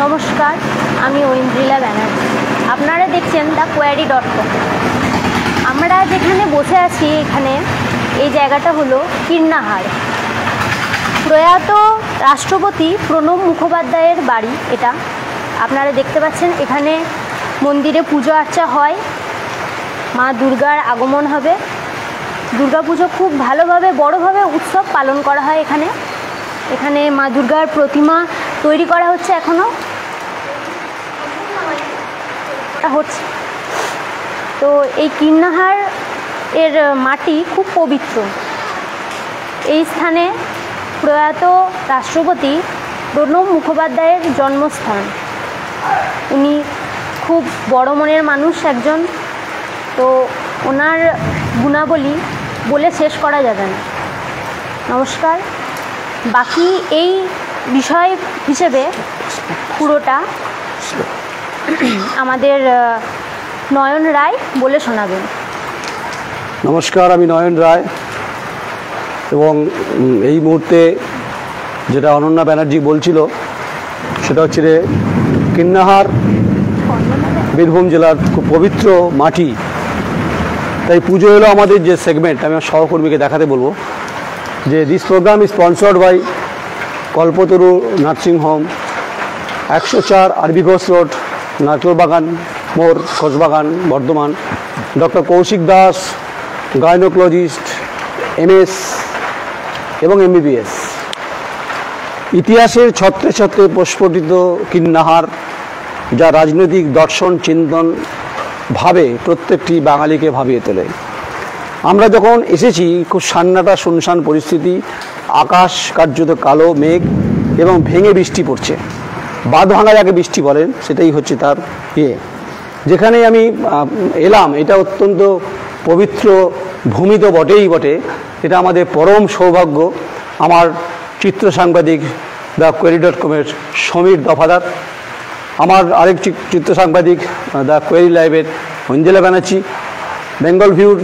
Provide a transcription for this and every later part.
নমস্কার, আমি ঐন্দ্রিলা ব্যানার্জি। আপনারা দেখছেন thequery.com। আমরা যেখানে বসে আছি এখানে এই জায়গাটা হলো কীর্ণাহার। প্রয়াত রাষ্ট্রপতি প্রণব মুখোপাধ্যায়ের বাড়ি এটা। আপনারা দেখতে পাচ্ছেন এখানে মন্দিরে পুজো আর্চা হয়, মা দুর্গার আগমন হবে। দুর্গাপুজো খুব ভালোভাবে বড়োভাবে উৎসব পালন করা হয় এখানে। এখানে মা দুর্গার প্রতিমা তৈরি করা হচ্ছে, এখনও হচ্ছে। তো এই কীর্ণাহার এর মাটি খুব পবিত্র। এই স্থানে প্রয়াত রাষ্ট্রপতি প্রণব মুখোপাধ্যায়ের জন্মস্থান। উনি খুব বড় মনের মানুষ একজন, তো ওনার গুণাবলী বলে শেষ করা যাবে না। নমস্কার। বাকি এই বিষয় হিসেবে পুরোটা আমাদের নয়ন রায় বলে শোনাবেন। নমস্কার, আমি নয়ন রায় এবং এই মুহূর্তে যেটা অনন্যা ব্যানার্জি বলছিল সেটা হচ্ছে কীর্ণাহার বীরভূম জেলার খুব পবিত্র মাটি। তাই পুজো হলো আমাদের যে সেগমেন্ট, আমি আমার সহকর্মীকে দেখাতে বলবো যে this programme is sponsored by Kalpataru nursing home, 104 RB Ghosh road, Narkelbagan মোড়, Khoshbagan, Bardhaman. Doctor Kaushik Das, gynaecologist, MS এবং MBBS। ইতিহাসের ছত্রে ছত্রে প্রস্ফুটিত কীর্ণাহার, যা রাজনৈতিক দর্শন চিন্তন ভাবে প্রত্যেকটি বাঙালিকে ভাবিয়ে তোলে। আমরা যখন এসেছি খুব সান্নাটা শুনশান পরিস্থিতি, আকাশ কার্যত কালো মেঘ এবং ভেঙে বৃষ্টি পড়ছে। বাঁধ ভাঙা যাকে বৃষ্টি বলেন সেটাই হচ্ছে তার যেখানে আমি এলাম এটা অত্যন্ত পবিত্র ভূমি তো বটেই বটে, এটা আমাদের পরম সৌভাগ্য। আমার চিত্র সাংবাদিক thequery.com-এর সমীর দফাদার, আমার আরেক চিত্র সাংবাদিক thequery লাইভের ঐন্দ্রিলা ব্যানার্জি, বেঙ্গল ভিউর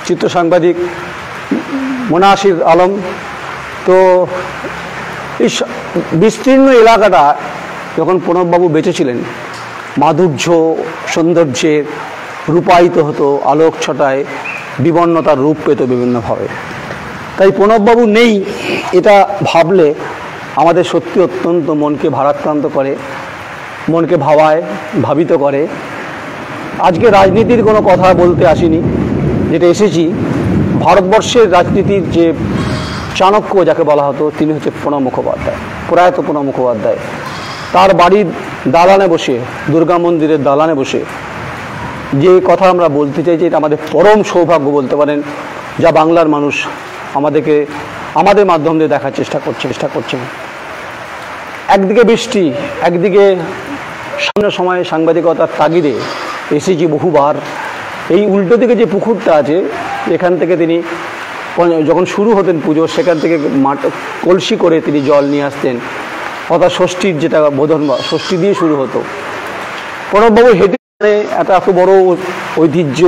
চিত্র সাংবাদিক মোনাশির আলম। তো এই বিস্তীর্ণ এলাকাটা যখন প্রণববাবু বেঁচে ছিলেন মাধুর্য সৌন্দর্যে রূপায়িত হতো, আলোক ছটায় বিবর্ণতার রূপ পেত বিভিন্নভাবে। তাই প্রণববাবু নেই এটা ভাবলে আমাদের সত্যি অত্যন্ত মনকে ভারাক্রান্ত করে, মনকে ভাবিত করে। আজকে রাজনীতির কোনো কথা বলতে আসিনি, যেটা এসেছি ভারতবর্ষের রাজনীতির যে চাণক্য যাকে বলা হতো তিনি হচ্ছে প্রণব মুখোপাধ্যায়, প্রয়াত প্রণব মুখোপাধ্যায়। তার বাড়ির দালানে বসে, দুর্গা মন্দিরের দালানে বসে যে কথা আমরা বলতে চাই যে এটা আমাদের পরম সৌভাগ্য বলতে পারেন, যা বাংলার মানুষ আমাদের মাধ্যম দিয়ে দেখার চেষ্টা করছেন। একদিকে বৃষ্টি, একদিকে সামনের সময় সাংবাদিকতার তাগিদে এসেছি বহুবার। এই উল্টো দিকে যে পুকুরটা আছে এখান থেকে তিনি যখন শুরু হতেন পুজো সেখান থেকে কলসি করে তিনি জল নিয়ে আসতেন। অর্থাৎ ষষ্ঠীর যেটা বোধন ষষ্ঠী দিয়ে শুরু হতো। প্রণববাবু হেঁটে এত বড় ঐতিহ্য,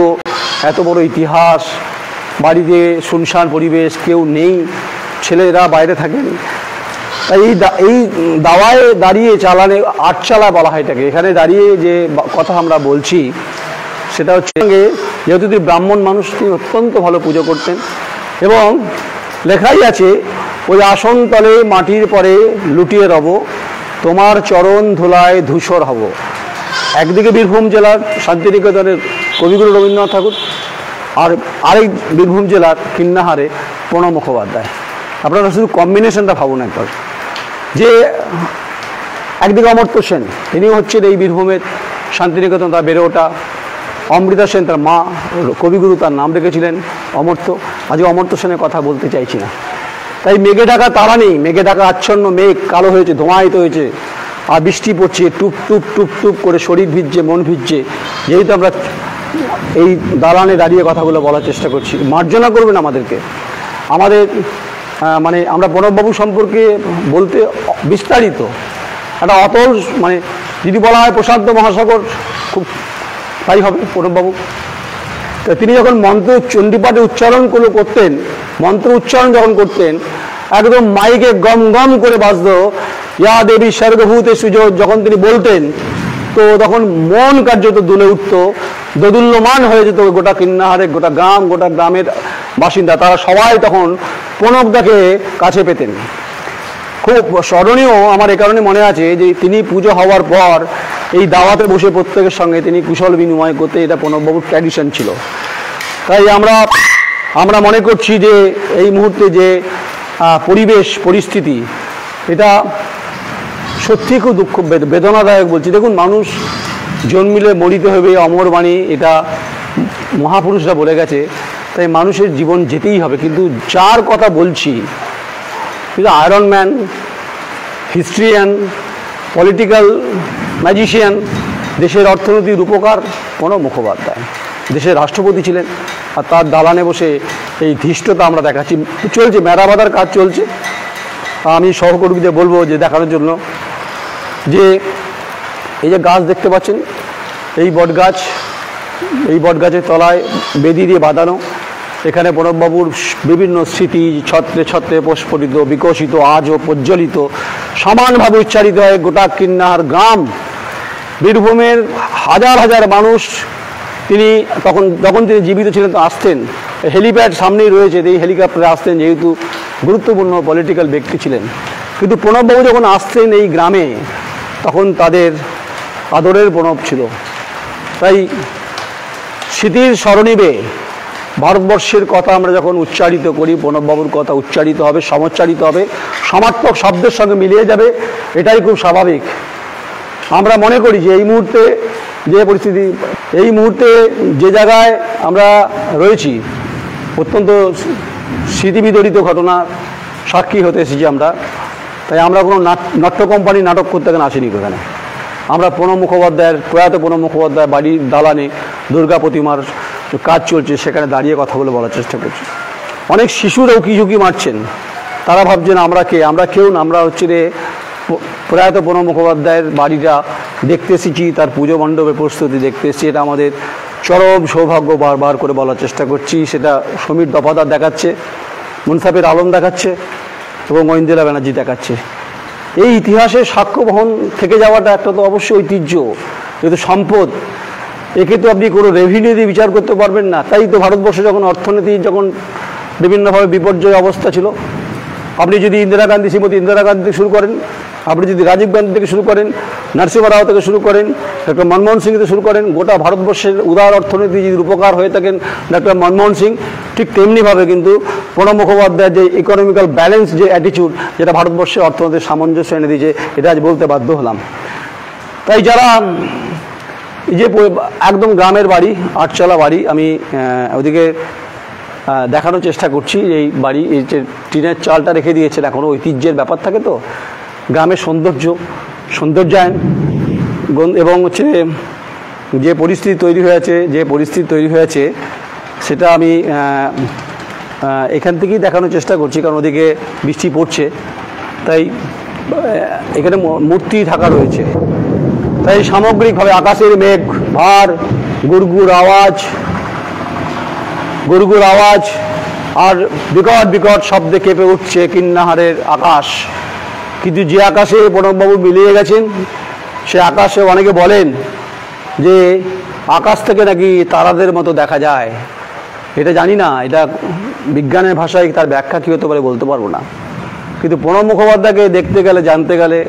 এত বড় ইতিহাস, বাড়িতে শুনশান পরিবেশ, কেউ নেই, ছেলেরা বাইরে থাকেন। তাই এই দাওয়ায় দাঁড়িয়ে চালানে আটচালা বলা হয় এটাকে। এখানে দাঁড়িয়ে যে কথা আমরা বলছি সেটা হচ্ছে যেহেতু তিনি ব্রাহ্মণ মানুষ, তিনি অত্যন্ত ভালো পুজো করতেন এবং লেখাই আছে ওই আসন তলে মাটির পরে লুটিয়ে রব, তোমার চরণ ধুলায় ধূসর হব। একদিকে বীরভূম জেলার শান্তিনিকেতনের কবিগুরু রবীন্দ্রনাথ ঠাকুর, আর আরেক বীরভূম জেলার কীর্ণাহারে প্রণব মুখোপাধ্যায়। আপনারা শুধু কম্বিনেশনটা ভাবুন একবার, যে একদিকে অমর্ত্য সেন, তিনি হচ্ছেন এই বীরভূমের শান্তিনিকেতন তার বেড়ে ওঠা। অমৃতা সেন তার মা, কবিগুরু তার নাম রেখেছিলেন অমর্ত্য। আজকে অমর্ত্য সেনের কথা বলতে চাইছি না। তাই মেঘে ঢাকা তারা নেই, মেঘে ঢাকা আচ্ছন্ন মেঘ কালো হয়েছে, ধোঁয়ায়িত হয়েছে, আর বৃষ্টি পড়ছে টুপ টুপ টুপ টুপ করে, শরীর ভিজছে, মন ভিজছে। যেহেতু আমরা এই দালানে দাঁড়িয়ে কথাগুলো বলার চেষ্টা করছি, মার্জনা করবেন আমাদেরকে। আমাদের মানে আমরা প্রণববাবু সম্পর্কে বলতে বিস্তারিত একটা অতল, মানে যদি বলা হয় প্রশান্ত মহাসাগর খুব তাই হবে প্রণববাবু। তো তিনি যখন মন্ত্র চণ্ডীপাঠে উচ্চারণ করতেন, মন্ত্র উচ্চারণ যখন করতেন একদম মাইকে গম গম করে বাজত, ইয়া দেবী স্বর্গভূতেষু, যখন তিনি বলতেন তো তখন মন কার্যত দুলে উঠত, দোদুল্যমান হয়ে যেত গোটা কিন্নাহারের গোটা গ্রামের বাসিন্দা, তারা সবাই তখন প্রণবদাকে কাছে পেতেন। খুব স্মরণীয় আমার এ কারণে মনে আছে যে তিনি পুজো হওয়ার পর এই দাওয়াতে বসে প্রত্যেকের সঙ্গে তিনি কুশল বিনিময় করতে, এটা প্রণববাবুর ট্র্যাডিশন ছিল। তাই আমরা মনে করছি যে এই মুহূর্তে যে পরিবেশ পরিস্থিতি, এটা সত্যি খুব দুঃখ বেদনাদায়ক বলছি। দেখুন, মানুষ জন্মিলে মরিতে হবে, অমর বাণী, এটা মহাপুরুষরা বলে গেছে, তাই মানুষের জীবন যেতেই হবে। কিন্তু যার কথা বলছি, iron man, historian, political magician, দেশের অর্থনীতির রূপকার প্রণব মুখোপাধ্যায় দেশের রাষ্ট্রপতি ছিলেন, আর তার দালানে বসে এই ধৃষ্টতা আমরা দেখাচ্ছি। চলছে মেরাবাদার কাজ চলছে। আমি সহকর্মীদের বলবো যে দেখানোর জন্য যে এই যে গাছ দেখতে পাচ্ছেন, এই বটগাছের তলায় বেদি দিয়ে বাঁধানো, এখানে প্রণববাবুর বিভিন্ন স্মৃতি ছত্রে ছত্রে প্রস্ফুটিত, বিকশিত, আজও প্রজ্বলিত, সমানভাবে উচ্চারিত হয় গোটা কিন্নাহার গ্রাম। বীরভূমের হাজার হাজার মানুষ তিনি যখন তিনি জীবিত ছিলেন তো আসতেন, হেলিপ্যাড সামনেই রয়েছে, এই হেলিকপ্টারে আসতেন, যেহেতু গুরুত্বপূর্ণ পলিটিক্যাল ব্যক্তি ছিলেন। কিন্তু প্রণববাবু যখন আসতেন এই গ্রামে, তখন তাদের আদরের প্রণব ছিল। তাই স্মৃতির স্মরণীবে ভারতবর্ষের কথা আমরা যখন উচ্চারিত করি, প্রণববাবুর কথা উচ্চারিত হবে, সমচ্চারিত হবে, সমার্থক শব্দের সঙ্গে মিলিয়ে যাবে, এটাই খুব স্বাভাবিক। আমরা মনে করি যে এই মুহূর্তে যে পরিস্থিতি, এই মুহূর্তে যে জায়গায় আমরা রয়েছি, অত্যন্ত স্মৃতিবিদরিত ঘটনার সাক্ষী হতে এসেছি আমরা। তাই আমরা কোনো নাট্য কোম্পানি নাটক করতে এখানে আসিনি এখানে। আমরা প্রয়াত প্রণব মুখোপাধ্যায় বাড়ির দালানে দুর্গা প্রতিমার কাজ চলছে, সেখানে দাঁড়িয়ে কথা বলার চেষ্টা করছি। অনেক শিশুরা উকি মারছেন, তারা ভাবছেন আমরা কেউ না, আমরা হচ্ছে রে প্রয়াত প্রণব মুখোপাধ্যায়ের বাড়িটা দেখতে এসেছি, তার পুজো মণ্ডপের প্রস্তুতি দেখতে এসেছি। এটা আমাদের চরম সৌভাগ্য, বারবার করে বলার চেষ্টা করছি। সেটা সমীর দফাদার দেখাচ্ছে, মুনসাফির আলম দেখাচ্ছে এবং ঐন্দ্রিলা ব্যানার্জি দেখাচ্ছে। এই ইতিহাসের সাক্ষ্য বহন থেকে যাওয়াটা একটা তো অবশ্যই ঐতিহ্য, যেহেতু সম্পদ, একে তো আপনি কোনো রেভিনিউ দিয়ে বিচার করতে পারবেন না। তাই তো ভারতবর্ষে যখন অর্থনীতি যখন বিভিন্নভাবে বিপর্যয় অবস্থা ছিল, আপনি যদি শ্রীমতী ইন্দিরা গান্ধী থেকে শুরু করেন, আপনি যদি রাজীব গান্ধী থেকে শুরু করেন, নরসিংহ রাও থেকে শুরু করেন, ডক্টর মনমোহন সিং থেকে শুরু করেন, গোটা ভারতবর্ষের উদার অর্থনীতি যদি রূপকার হয়ে থাকেন ডক্টর মনমোহন সিং, ঠিক তেমনিভাবে কিন্তু প্রণব মুখোপাধ্যায়ের যে ইকোনমিক্যাল ব্যালেন্স, যে অ্যাটিটিউড, যেটা ভারতবর্ষের অর্থনীতির সামঞ্জস্য এনে দিয়েছে, এটা আজ বলতে বাধ্য হলাম। তাই যারা এই যে একদম গ্রামের বাড়ি, আটচালা বাড়ি, আমি ওদিকে দেখানোর চেষ্টা করছি। এই বাড়ি, এই যে টিনের চালটা রেখে দিয়েছেন, এখনও ঐতিহ্যের ব্যাপার থাকে তো, গ্রামের সৌন্দর্যায়ন এবং হচ্ছে যে পরিস্থিতি তৈরি হয়েছে সেটা আমি এখান থেকেই দেখানোর চেষ্টা করছি, কারণ ওদিকে বৃষ্টি পড়ছে, তাই এখানে মূর্তি ঢাকা রয়েছে। তাই সামগ্রিকভাবে আকাশের মেঘ ভার, গুড়গুড় আওয়াজ আর বিকট শব্দে কেঁপে উঠছে কিন্নাহারের আকাশ। কিন্তু যে আকাশে প্রণববাবু মিলিয়ে গেছেন, সে আকাশে অনেকে বলেন যে আকাশ থেকে নাকি তারাদের মতো দেখা যায়। এটা জানি না, এটা বিজ্ঞানের ভাষায় তার ব্যাখ্যা কী হতে পারে বলতে পারবো না। কিন্তু প্রণব মুখোপাধ্যায়কে দেখতে গেলে, জানতে গেলে,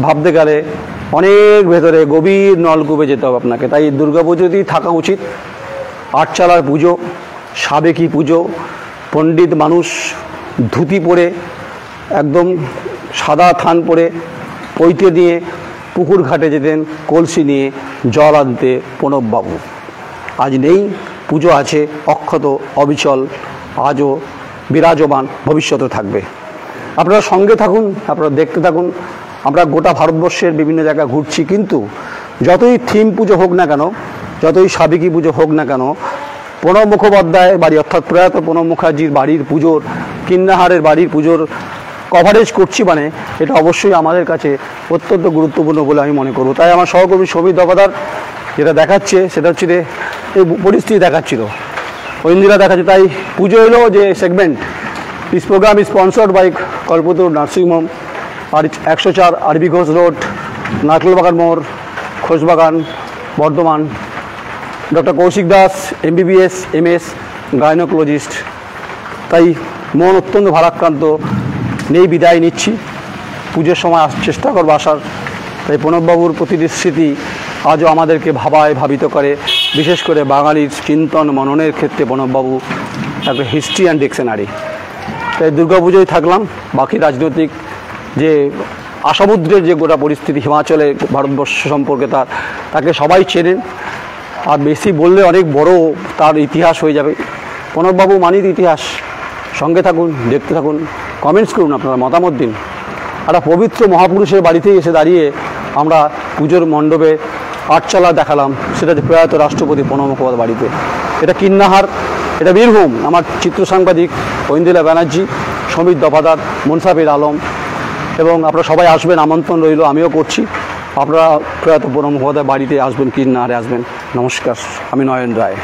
ভাবতে গেলে অনেক ভেতরে গভীর নলকূপে যেতে হবে আপনাকে। তাই দুর্গাপুজোতেই থাকা উচিত। আটচালার পুজো, সাবেকি পুজো, পণ্ডিত মানুষ ধুতি পরে, একদম সাদা থান পরে, পৈতে দিয়ে পুকুর ঘাটে যেতেন কলসি নিয়ে জল আনতে প্রণববাবু। আজ নেই, পুজো আছে অক্ষত, অবিচল, আজও বিরাজমান, ভবিষ্যতে থাকবে। আপনারা সঙ্গে থাকুন, আপনারা দেখতে থাকুন। আমরা গোটা ভারতবর্ষের বিভিন্ন জায়গায় ঘুরছি, কিন্তু যতই থিম পুজো হোক না কেন, যতই সাবেকি পুজো হোক না কেন, প্রণব মুখোপাধ্যায় বাড়ি অর্থাৎ প্রয়াত প্রণব মুখার্জির বাড়ির পুজোর, কিন্নাহারের বাড়ির পুজোর কভারেজ করছি, মানে এটা অবশ্যই আমাদের কাছে অত্যন্ত গুরুত্বপূর্ণ বলে আমি মনে করব। তাই আমার সহকর্মী সমীর দফাদার যেটা দেখাচ্ছে, সেটা হচ্ছে এই পরিস্থিতি দেখাচ্ছিল, ঐন্দ্রিলা দেখাচ্ছে। তাই পুজো এলো যে segment, this programme is sponsored by Kalpataru nursing home আর 104 আরবি ঘোষ রোড, নারকেলবাগান মোড়, Khoshbagan, Bardhaman. Doctor Kaushik Das, MBBS MS gynaecologist. তাই মন অত্যন্ত ভারাক্রান্ত, নেই বিদায় নিচ্ছি। পুজোর সময় চেষ্টা করবো আসার। তাই প্রণববাবুর প্রতিটি স্মৃতি আজও আমাদেরকে ভাবিত করে। বিশেষ করে বাঙালির চিন্তন মননের ক্ষেত্রে প্রণববাবু একটা হিস্ট্রি অ্যান্ড ডিকশনারি। তাই দুর্গাপুজোয় থাকলাম। বাকি রাজনৈতিক যে আসামুদ্রের যে গোটা পরিস্থিতি হিমাচলে ভারতবর্ষ সম্পর্কে তাকে সবাই চেনেন। আর বেশি বললে অনেক বড় তার ইতিহাস হয়ে যাবে। প্রণববাবু মানির ইতিহাস। সঙ্গে থাকুন, দেখতে থাকুন, কমেন্টস করুন, আপনারা মতামত দিন। একটা পবিত্র মহাপুরুষের বাড়িতেই এসে দাঁড়িয়ে আমরা পুজোর মণ্ডপে আটচালা দেখালাম, সেটা যে প্রয়াত রাষ্ট্রপতি প্রণব মুখোপাধ্যায়ের বাড়িতে। এটা কিন্নাহার, এটা বীরভূম। আমার চিত্র সাংবাদিক ঐন্দ্রিলা ব্যানার্জি, সমীর দফাদার, মুনসাফির আলম এবং আপনারা সবাই আসবেন, আমন্ত্রণ রইল, আমিও করছি। আপনারা প্রয়াত প্রণব মুখোপাধ্যায়ের বাড়িতে আসবেন, কিন্নাহারে আসবেন। নমস্কার, আমি নয়ন রায়।